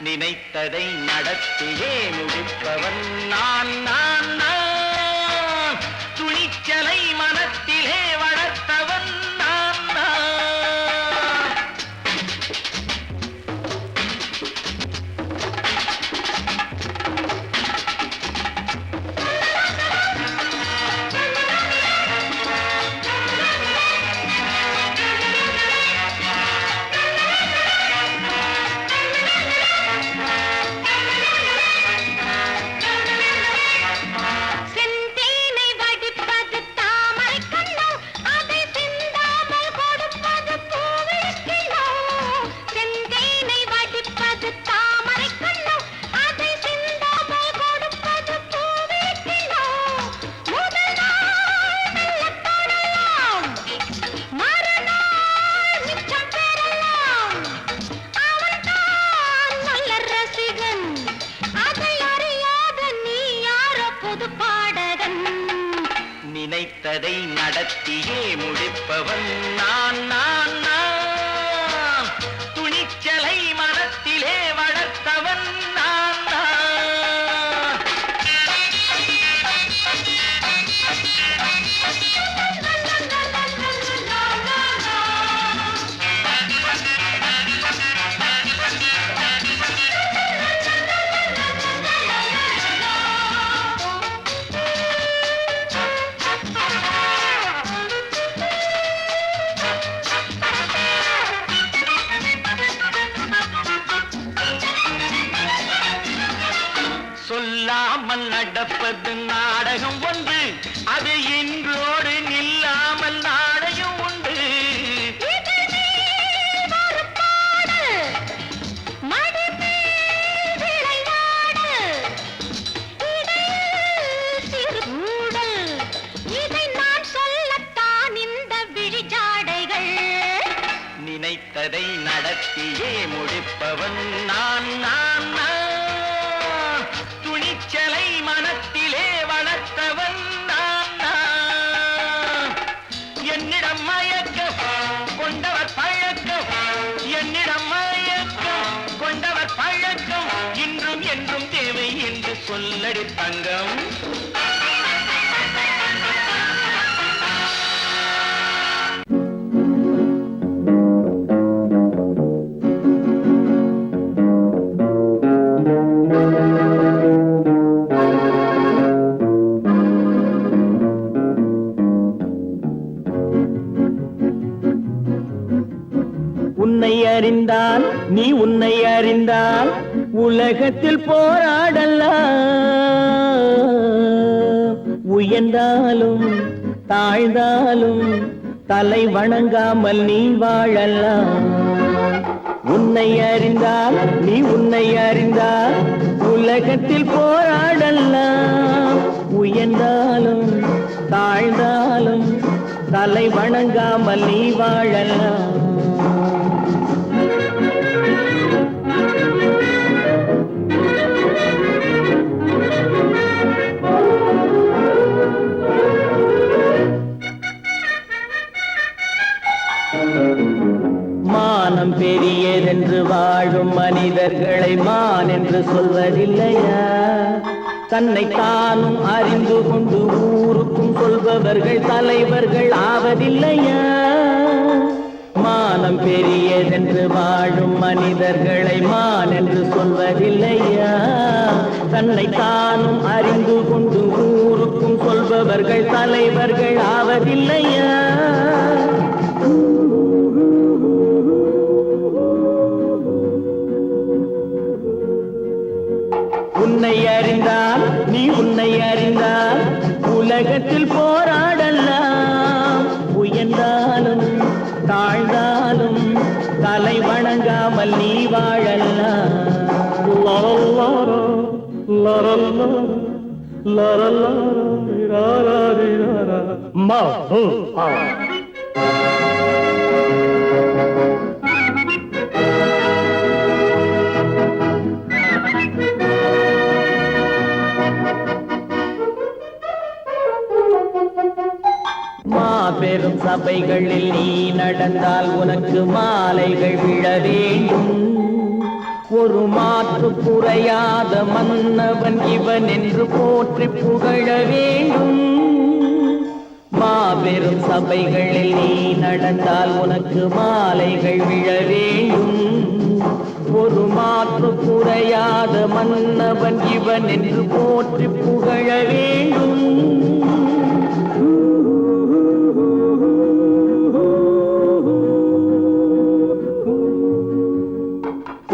நினைத்ததை நடத்தியே முடிப்பவன் நான் நான் நான் துணிச்சலை மனத்திலே வளர்த்தவன் நான் நான் நினைத்ததை நடத்தியே முடிப்பவன் நான் நான் நான் துணிச்சலை மனத்திலே வளர்த்தவன் நான் நான் சொல்லாமல் நடப்பது நாடகம் ஒன்று அது இன்றோடு நில்லாமல் நாடையும் உண்டு நினைத்ததை நடத்தியே முடிப்பவன் நான் நான் நான் துணிச்சலை மனத்திலே வளர்த்தவன் நான் நான் என்னிடம் மயக்கம் கொண்டவர் பழக்கம் என்னிடம் மயக்கம் கொண்டவர் பழக்கம் இன்றும் என்றும் தேவை என்று சொல்லடி தங்கம் உன்னை அறிந்தால் நீ உன்னை அறிந்தால் உலகத்தில் போராடலாம் உயர்ந்தாலும் தாழ்ந்தாலும் தலை வணங்காமல் நீ வாழலாம் உன்னை அறிந்தால் நீ உன்னை அறிந்தால் உலகத்தில் போராடலாம் உயர்ந்தாலும் தாழ்ந்தாலும் தலை வணங்காமல் நீ வாழலாம் மானம் பெரியதென்று வாழும் வாழும் மனிதர்களை மான் என்று சொல்வதில்லையா? தன்னை தானும் அறிந்து கொண்டு ஊருக்கும் சொல்பவர்கள் தலைவர்கள் ஆவதில்லையா? மானம் பெரியதென்று வாழும் மனிதர்களை மான் என்று சொல்வதில்லையா? தன்னை தானும் அறிந்து கொண்டு ஊருக்கும் சொல்பவர்கள் தலைவர்கள் ஆவதில்லையா? உன்னை அறிந்தால் நீ உன்னை அறிந்தால் உலகத்தில் போராடலாம். உயர்ந்தாலும் தாழ்ந்தாலும் தலை வணங்காமல் நீ வாழலாம். மாபெரும் சபைகளில் நீ நடந்தால் உனக்கு மாலைகள் விழ வேண்டும். ஒரு மாற்று குறையாத மன்னவன் இவன் என்று போற்றி புகழ வேண்டும். மாபெரும் சபைகளில் நீ நடந்தால் உனக்கு மாலைகள் விழ வேண்டும். ஒரு மாற்று குறையாத மன்னவன் இவன் என்று போற்றி புகழ வேண்டும்.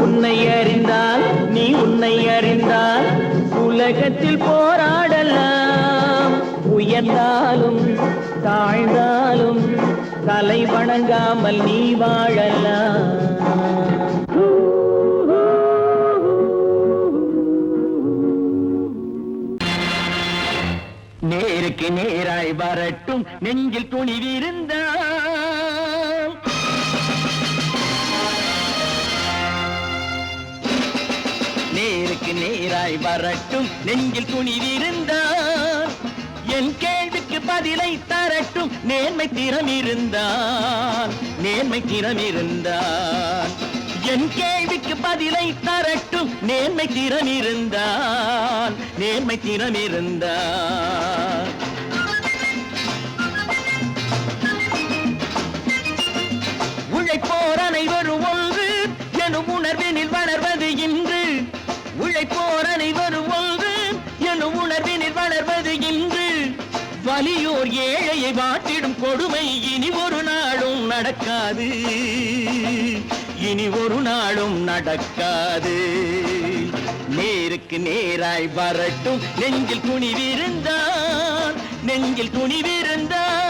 உன்னை அறிந்தால் நீ உன்னை அறிந்தால் உலகத்தில் போராடலாம். உயர்ந்தாலும் தாழ்ந்தாலும் தலை வணங்காமல் நீ வாழலாம். நேருக்கு நேராய் வரட்டும் நெஞ்சில் துணிவிருந்தால். நேருக்கு நேராய் வரட்டும் நெஞ்சில் துணிவிருந்தால். என் கேள்விக்கு பதிலை தரட்டும் நேர்மை திறம் இருந்தால். நேர்மை திறம் இருந்தால் என் கேள்விக்கு பதிலை தரட்டும் நேர்மை திறம் இருந்தால். நேர்மை திறம் இருந்தால் உழைப்போர் அனைவரும் ஒன்று எனும் உணர்வினில் வளர்வது இன்று. உழைப்போர் அனைவரும் ஒன்று எனும் உணர்வினில் வளர்வது இன்று. வலியோர் ஏழையை வாட்டிடும் கொடுமை இனி ஒரு நாளும் நடக்காது. இனி ஒரு நாளும் நடக்காது. நேருக்கு நேராய் வரட்டும் நெஞ்சில் துணிவிருந்தால். நெஞ்சில் துணிவிருந்தால்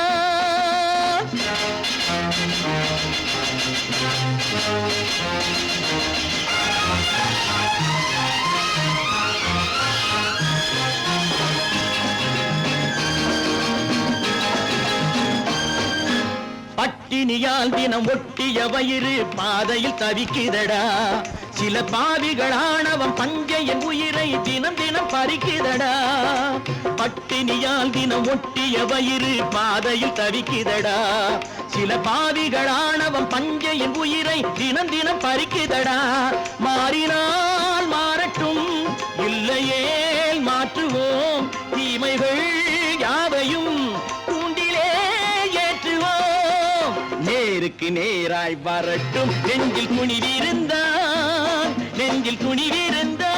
பட்டினியால் தினம் ஒட்டிய வயிறு பாதையில் தவிக்குதடா. சில பாவிகள் ஆணவம் பஞ்சையின் உயிரை தினம் தினம் பறிக்குதடா. பட்டினியால் தினம் ஒட்டிய வயிறு பாதையில் தவிக்குதடா. சில பாவிகள் ஆணவம் பஞ்சையின் உயிரை தினம் தினம் பறிக்குதடா. மாறினால் மாறட்டும் இல்லையே மாற்றுவோம். தீமைகள் யாவையும் தூண்டிலே ஏற்றுவோம். நேருக்கு நேராய் வரட்டும் நெஞ்சில் துணிவிருந்தால். நெஞ்சில் துணிவிருந்தால்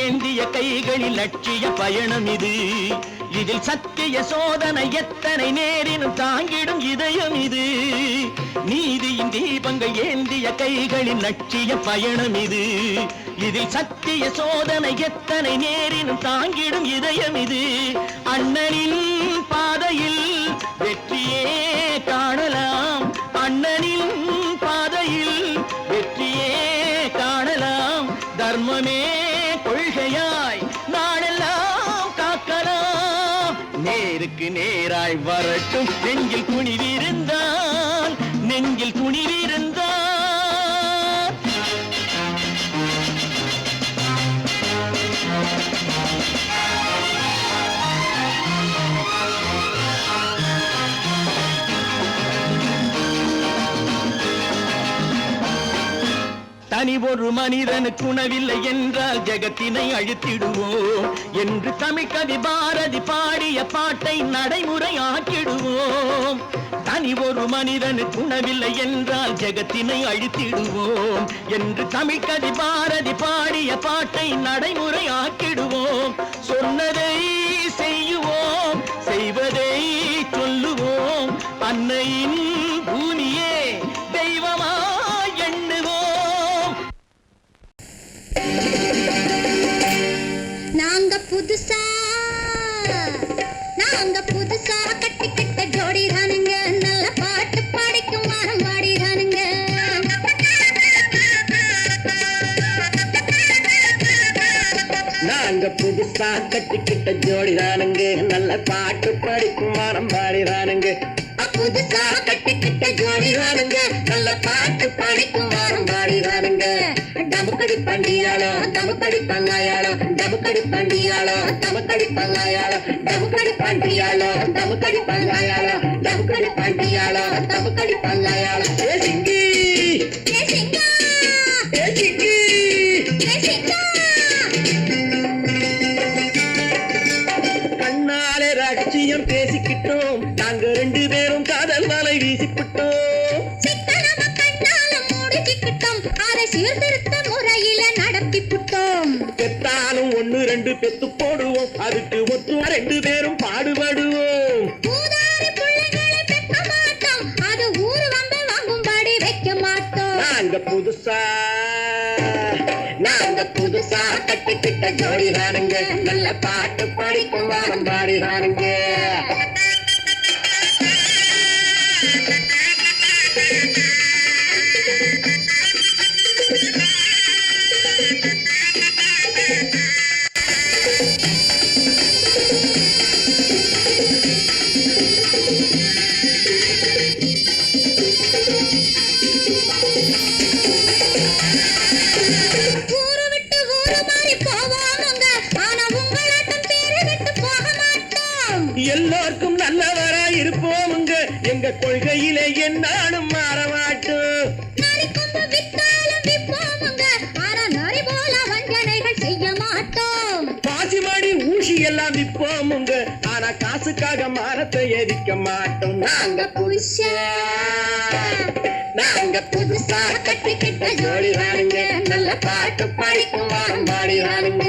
ஏந்திய கைகளில் லட்சிய பயணம் இது. இதில் சத்திய சோதனை எத்தனை நேரினும் தாங்கிடும் இதயம் இது. நீதியின் தீபங்கள் ஏந்திய கைகளில் லட்சிய பயணம் இது. இதில் சத்திய சோதனை எத்தனை நேரினும் தாங்கிடும் இதயம் இது. அண்ணனின் பாதையில் வெற்றியே காணலாம். அண்ணனின் பாதையில் தர்மமே கொள்கையாய் நாளெல்லாம் காக்கலாம். நேருக்கு நேராய் வரட்டும் நெஞ்சில் துணிவிருந்தால், நெஞ்சில் துணிவிருந்தால். தனி ஒரு மனிதனுக்கு உணவில்லை என்றால் ஜெகத்தினை அழித்திடுவோம் என்று தமிழ்கவி பாரதி பாடிய பாட்டை நடைமுறையாக்கிடுவோம். தனி ஒரு மனிதனுக்கு உணவில்லை என்றால் ஜெகத்தினை அழித்திடுவோம் என்று தமிழ்கவி பாரதி பாடிய பாட்டை நடைமுறையாக்கிடுவோம். சொன்னதை செய்யுவோம், செய்வதை சொல்லுவோம். அன்னையின் பூமியே தெய்வமா எண்ணுவோம். நாங்க புதுசா கட்டிக்கிட்ட ஜோடிதானுங்க, நல்ல பாட்டு பாடிக்கும் வாரம் பாடிதானுங்க. நாங்க புதுசா கட்டிக்கிட்ட ஜோடிதானுங்க, நல்ல பாட்டு படிக்கும் வாரம் பாடிதானுங்க. புதுசா கட்டிக்கிட்ட ஜோடிதானுங்க, நல்ல பாட்டு படிக்கும் வாரம் பாடிதானுங்க. டமுக்கடி பண்டியாளோ டமுக்கடி பங்காயாளோ, டமுக்கடி பண்டியாளோ டமுக்கடி பங்காயாளோ, டமுக்கடி பண்டியாளோ டமுக்கடி பங்காயாளோ, டமுக்கடி பண்டியாளோ டமுக்கடி பங்காயாளோ. ஏ சிங்கி ஏ சிங்கா, ஏ சிங்கி ஏ சிங்கா. கண்ணாலே ரகசியம் பேசிக்கிட்டோம், நாங்க ரெண்டு பேரும் காதல் வலை வீசிக்கிட்டோம். சிக்கனமா கண்ணால மூடிக்கிட்டோம், அதை சீர்திருத்த முறையில நடத்திவிட்டோம். பெத்தாலும் ஒண்ணு ரெண்டு பெத்து போடுவோம், அதுக்கு ஒத்து ரெண்டு பேரும் பாடுபடுவோம். ஊதாரி பிள்ளைகளை பெக்க மாட்டோம், அது ஊரு வந்து வாங்கும்படி வைக்க மாட்டோம். நாங்க புதுசா கட்டிக்கிட்ட ஜோடிதானுங்க, நல்ல பாட்டு படிக்கும் வாரம் பாடிதானுங்க. ஊரு விட்டு ஊரு மாறி போவோமுங்க, ஆனா உங்களாட்டம் பேரு விட்டு போக மாட்டோம். எல்லாருக்கும் நல்லவரா இருப்போமுங்க, எங்க கொள்கையிலே என்னாலும் மாற மாட்டோம். நரி கொம்பு வித்தாலும் விப்போமுங்க, ஆனா நரி போல வஞ்சனைகள் செய்ய மாட்டோம். பாசிமாடி ஊசி எல்லாம் விற்போமுங்க, ஆனா காசுக்காக மரத்தை எரிக்க மாட்டோம். நாங்க புதுசா கட்டிக்கிட்ட ஜோடிதானுங்க, நல்ல பாட்டு படிக்கும் வாரம் பாடிதானுங்க.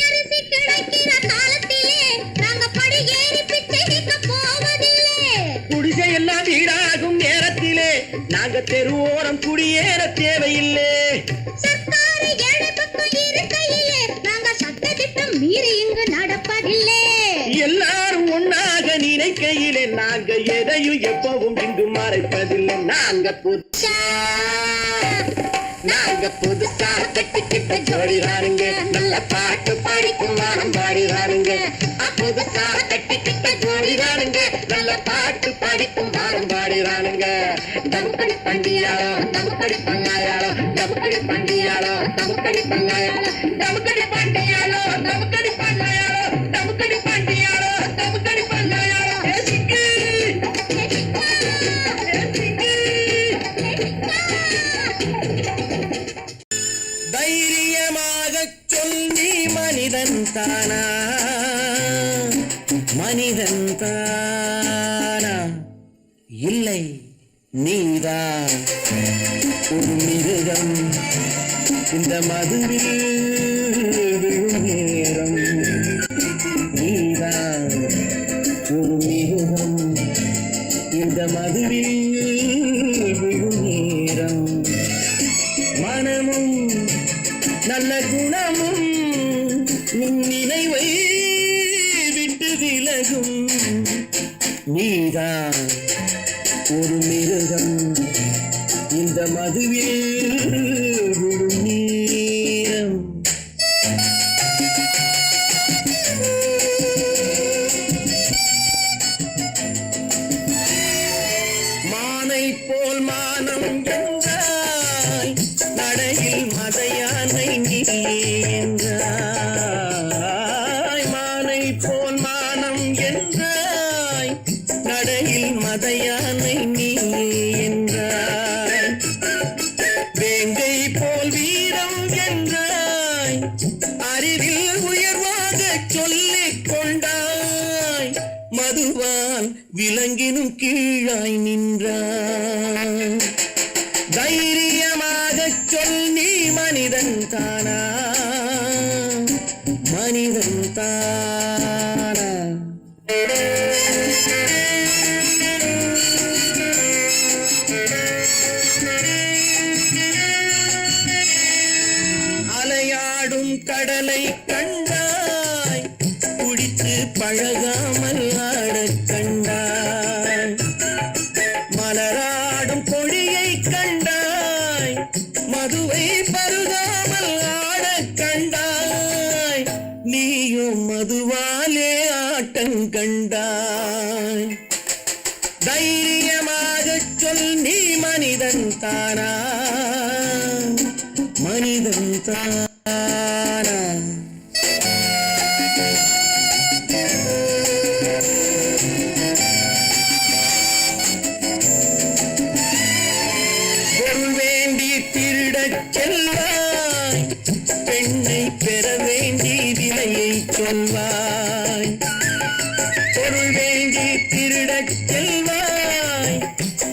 அரிசி கிடைக்கிற காலத்திலே நாங்க படி ஏறி பிச்சை கேட்க போவதில்லை. குடிசை எல்லாம் வீடாகும் நேரத்திலே நாங்க தெருவோரம் குடியேற தேவையில்லை. சர்க்காரு ஏழை பக்கம் இருக்கையிலே நாங்க சட்டத்திட்டம் மீறி இங்கு நடப்பதில்லை. எல்லாரும் ஒன்னாக நினைக்கையிலே நாங்க எதையும் எப்பவும் இங்கு மறைப்பதில்லை. நாங்க புதுசா கட்டிக்கிட்ட ஜோடிதானுங்க, நல்ல பாட்டு படிக்கும் வாரம் பாடிதானுங்க. புதுசா கட்டிக்கிட்ட ஜோடிதானுங்க, நல்ல பாட்டு படிக்கும் வாரம் பாடிதானுங்க. டமுக்கடி பண்டியாளோ டமுக்கடி பங்காயாளோ, டமுக்கடி பண்டியாளோ டமுக்கடி பங்காயாளோ, டமுக்கடி பண்டியாளோ டமுக்கடி பங்காயாளோ, டமுக்கடி பண்டியாளோ டமுக்கடி பங்காயாளோ. ஏ சிக்கு ஏ சிக்கா, ஏ சிக்கு. தைரியமாகச் சொல், நீ மனிதன் தானா? மனிதன் தானா? இல்லை, நீதான் ஒரு மிருகம். இந்த மதுவில் விழும் நேரம் நீதான் ஒரு நீதான் ஒரு மிருகம் இந்த மதுவில் விடும் நேரம். மானை போல் மானம் என்றாய் நடையில் மதையானை நீ என்றாய். மானை போல் மானம் என்றாய் நடையில் மதையானை நீ என்றாய். வேங்கை போல் வீரம் என்றாய் அறிவில் உயர்வாக சொல்லிக் கொண்டாய். மதுவால் விலங்கினும் கீழாய் நின்றாய். தைரியமாகச் சொல் நீ மனிதன் தானா மனிதன் தானா. அலையாடும் கடலை கண்டாய் குடித்து பழகாமல் ஆடக் கண்டாய். மலராடும் கொடியை கண்டாய் மதுவை பருகாமல் ஆடக் கண்டாய். நீயும் மதுவாலே ஆட்டம் கண்டாய். தைரியமாகச் சொல் நீ மனிதன் தானா மனிதன் தானா. பொருள் வேண்டி திருடச் செல்வாய் பெண்ணை பெற வேண்டி விலையை சொல்வாய். பொருள் வேண்டி திருடச் செல்வாய்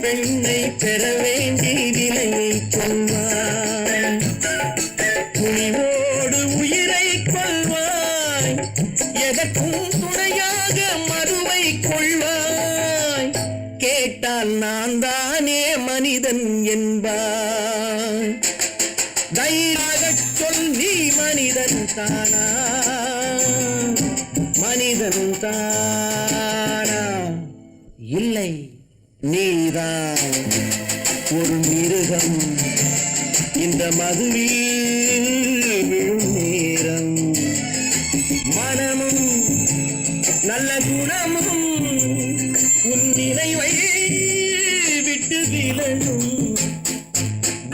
பெண்ணை பெற வேண்டி விலையை சொல்வாய். துணிவோடு உயிரை கொள்வாய் எதற்கும் துணையாக மறுவை கொள்வாய். கேட்டால் நான் தானே மனிதன் என்பாய். தைரியமாகச் சொல் நீ மனிதன் தானா மனிதன் தானா. இல்லை நீதான் ஒரு மிருகம் இந்த மதுவில் விழும் நேரம். மனமும் நல்ல குணமும் உன் நினைவை விட்டு விலகும்.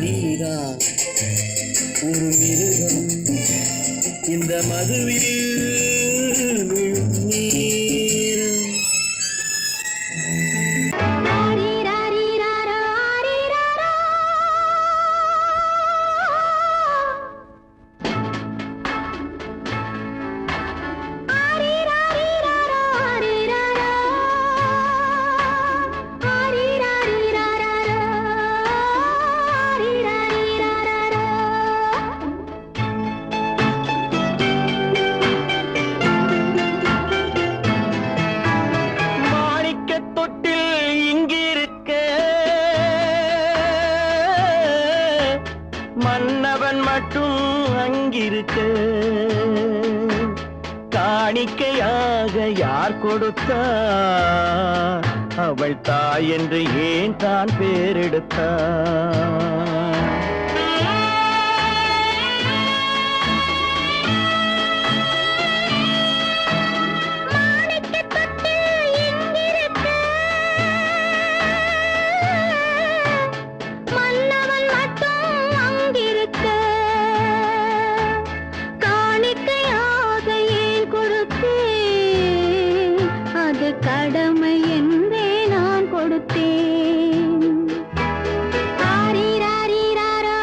நீதான் ஒரு மிருகம் இந்த மதுவில் விழும் நேரம். மன்னவன் மட்டும் அங்கிருக்க காணிக்கையாக யார் கொடுத்தார்? அவள் தாய் என்று ஏன் தான் பேரெடுத்தார்? கடமை என்றே நான் கொடுத்தேன். ஆரிராரிராரா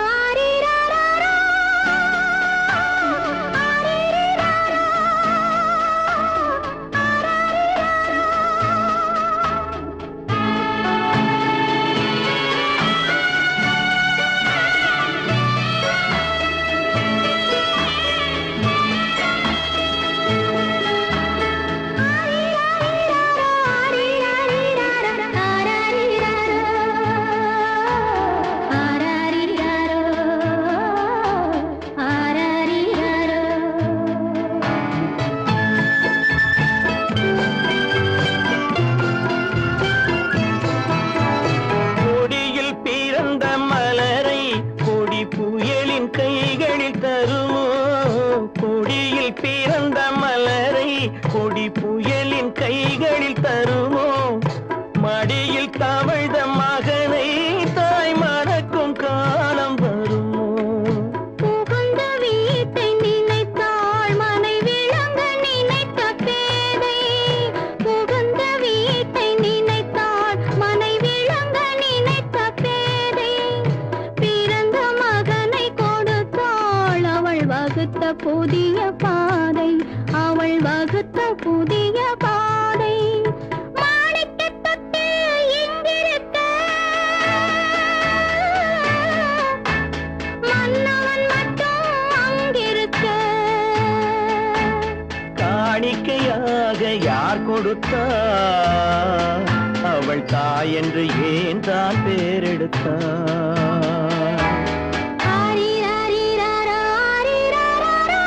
கொடி புயலின் கைகளில் தருமோ மடியில் தவழ்ந்த மகனை தாய் மறக்கும் காலம் வருமோ புகுந்த வீட்டை நினைத்தாள் மனை விளங்க நினைத்த பேதை புகுந்த வீட்டை நினைத்தாள் மனை விளங்க நினைத்த பேதை பிறந்த மகனை கொடுத்தாள் அவள் வகுத்த புதிய பாதை அவள் வகுத்த புதிய பாதை மாணிக்கத் தொட்டில் இங்கிருக்க மன்னவன் மட்டும் அங்கிருக்க காணிக்கையாக யார் கொடுத்தார் அவள் தாய் என்று ஏன் தான் பேரெடுத்தார் ஆரிராரிராரா, ஆரிராராரா,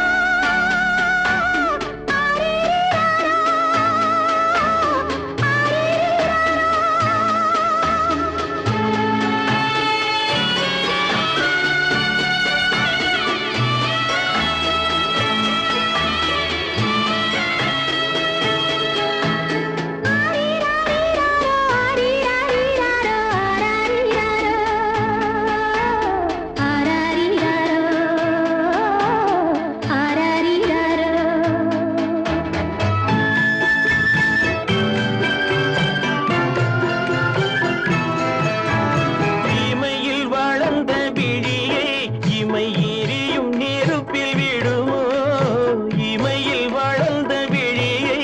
ஆரிராரா, இமையில் வளர்ந்த விழியை இமை எரியும் நெருப்பில் விடுமோ இமையில் வளர்ந்த விழியை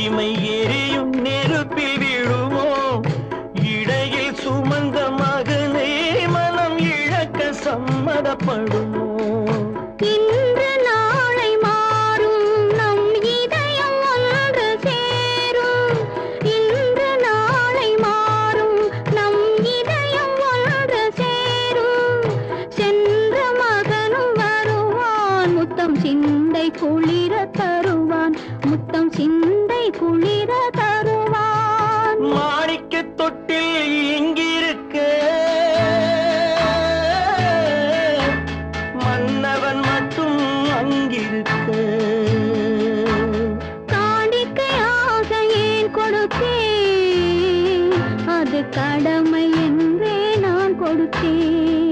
இமை எரியும் நெருப்பில் விடுமோ இடையில் சுமந்த மகனை மனம் இழக்க சம்மதப்படுமோ இன்று நாளை மாறும் நம் இதயம் ஒன்று சேரும் இன்று நாளை மாறும் நம் இதயம் ஒன்று சேரும் சென்ற மகனும் வருவான் முத்தம் சிந்தை குளிர தருவான் முத்தம் சிந்தை குளிர தருவான் மாணிக்கத் தொட்டில் இங்கிருக்க மன்னவன் மட்டும் அங்கிருக்க காணிக்கையாக ஏன் கொடுத்தேன் அது கடமை என்றே நான் கொடுத்தேன்